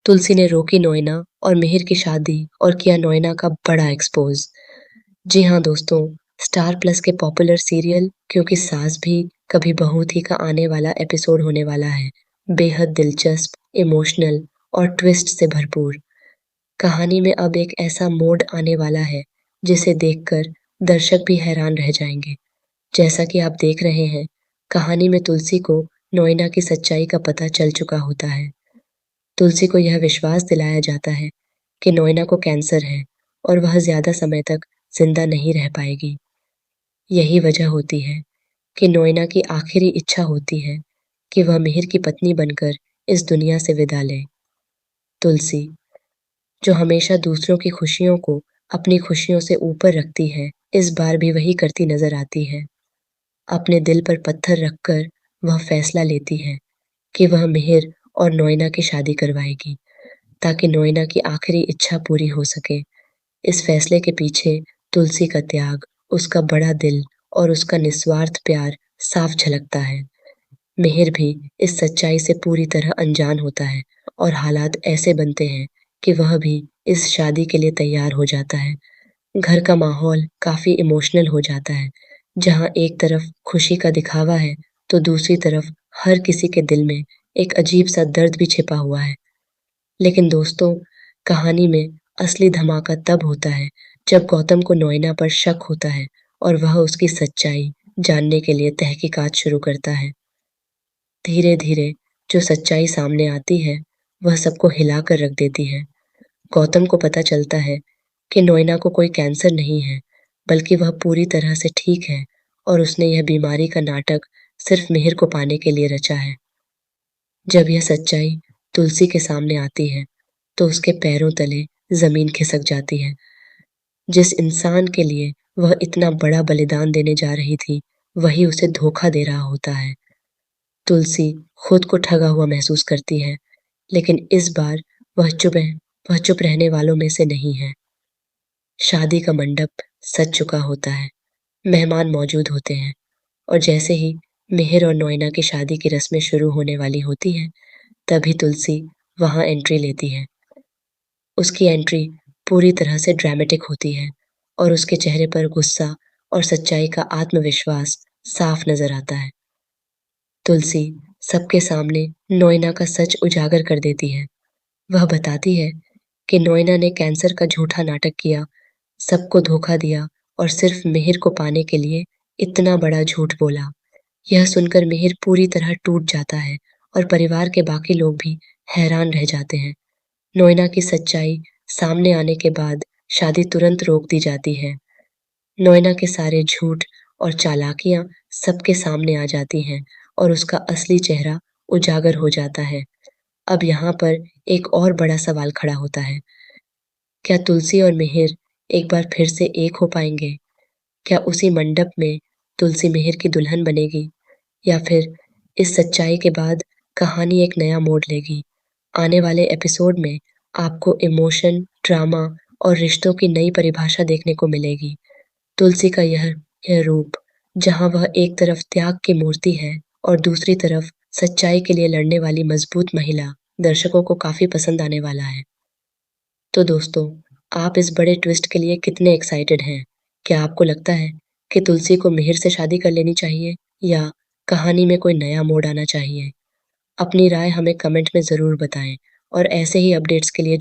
तुलसी ने रोकी नोएना और मिहिर की शादी और किया नोएना का बड़ा एक्सपोज। जी हाँ दोस्तों, स्टार प्लस के पॉपुलर सीरियल क्योंकि सास भी कभी बहू थी का आने वाला एपिसोड होने वाला है बेहद दिलचस्प, इमोशनल और ट्विस्ट से भरपूर। कहानी में अब एक ऐसा मोड़ आने वाला है जिसे देखकर दर्शक भी हैरान रह जाएंगे। जैसा कि आप देख रहे हैं, कहानी में तुलसी को नोएना की सच्चाई का पता चल चुका होता है। तुलसी को यह विश्वास दिलाया जाता है कि नोएना को कैंसर है और वह ज्यादा समय तक जिंदा नहीं रह पाएगी। यही वजह होती है कि नोएना की आखिरी इच्छा होती है कि वह मिहिर की पत्नी बनकर इस दुनिया से विदा ले। तुलसी, जो हमेशा दूसरों की खुशियों को अपनी खुशियों से ऊपर रखती है, इस बार भी वही करती नजर आती है। अपने दिल पर पत्थर रखकर वह फैसला लेती है कि वह मिहिर और नोएना की शादी करवाएगी ताकि नोएना की आखिरी इच्छा पूरी हो सके। इस फैसले के पीछे तुलसी का त्याग, उसका बड़ा दिल और उसका निस्वार्थ प्यार साफ झलकता है। मिहिर भी इस सच्चाई से पूरी तरह अनजान होता है और हालात ऐसे बनते हैं कि वह भी इस शादी के लिए तैयार हो जाता है। घर का माहौल काफी इमोशनल हो जाता है, जहाँ एक तरफ खुशी का दिखावा है, तो दूसरी तरफ हर किसी के दिल में एक अजीब सा दर्द भी छिपा हुआ है। लेकिन दोस्तों, कहानी में असली धमाका तब होता है जब गौतम को नोएना पर शक होता है और वह उसकी सच्चाई जानने के लिए तहकीकात शुरू करता है। धीरे धीरे जो सच्चाई सामने आती है वह सबको हिला कर रख देती है। गौतम को पता चलता है कि नोएना को कोई कैंसर नहीं है, बल्कि वह पूरी तरह से ठीक है और उसने यह बीमारी का नाटक सिर्फ मिहिर को पाने के लिए रचा है। जब यह सच्चाई तुलसी के सामने आती है तो उसके पैरों तले जमीन खिसक जाती है। जिस इंसान के लिए वह इतना बड़ा बलिदान देने जा रही थी, वही उसे धोखा दे रहा होता है। तुलसी खुद को ठगा हुआ महसूस करती है, लेकिन इस बार वह चुप रहने वालों में से नहीं है। शादी का मंडप सज चुका होता है, मेहमान मौजूद होते हैं और जैसे ही मिहिर और नोएना की शादी की रस्में शुरू होने वाली होती हैं, तभी तुलसी वहां एंट्री लेती है। उसकी एंट्री पूरी तरह से ड्रामेटिक होती है और उसके चेहरे पर गुस्सा और सच्चाई का आत्मविश्वास साफ नजर आता है। तुलसी सबके सामने नोएना का सच उजागर कर देती है। वह बताती है कि नोएना ने कैंसर का झूठा नाटक किया, सबको धोखा दिया और सिर्फ मिहिर को पाने के लिए इतना बड़ा झूठ बोला। यह सुनकर मिहिर पूरी तरह टूट जाता है और परिवार के बाकी लोग भी हैरान रह जाते हैं। नोएना की सच्चाई सामने आने के बाद शादी तुरंत रोक दी जाती है। नोएना के सारे झूठ और चालाकियां सबके सामने आ जाती हैं और उसका असली चेहरा उजागर हो जाता है। अब यहाँ पर एक और बड़ा सवाल खड़ा होता है। क्या तुलसी और मिहिर एक बार फिर से एक हो पाएंगे? क्या उसी मंडप में तुलसी मिहिर की दुल्हन बनेगी? या फिर इस सच्चाई के बाद कहानी एक नया मोड़ लेगी? आने वाले एपिसोड में आपको इमोशन, ड्रामा और रिश्तों की नई परिभाषा देखने को मिलेगी। तुलसी का यह रूप, जहाँ वह एक तरफ त्याग की मूर्ति है और दूसरी तरफ सच्चाई के लिए लड़ने वाली मजबूत महिला, दर्शकों को काफी पसंद आने वाला है। तो दोस्तों, आप इस बड़े ट्विस्ट के लिए कितने एक्साइटेड हैं? क्या आपको लगता है कि तुलसी को मिहिर से शादी कर लेनी चाहिए या कहानी में कोई नया मोड़ आना चाहिए? अपनी राय हमें कमेंट में ज़रूर बताएं और ऐसे ही अपडेट्स के लिए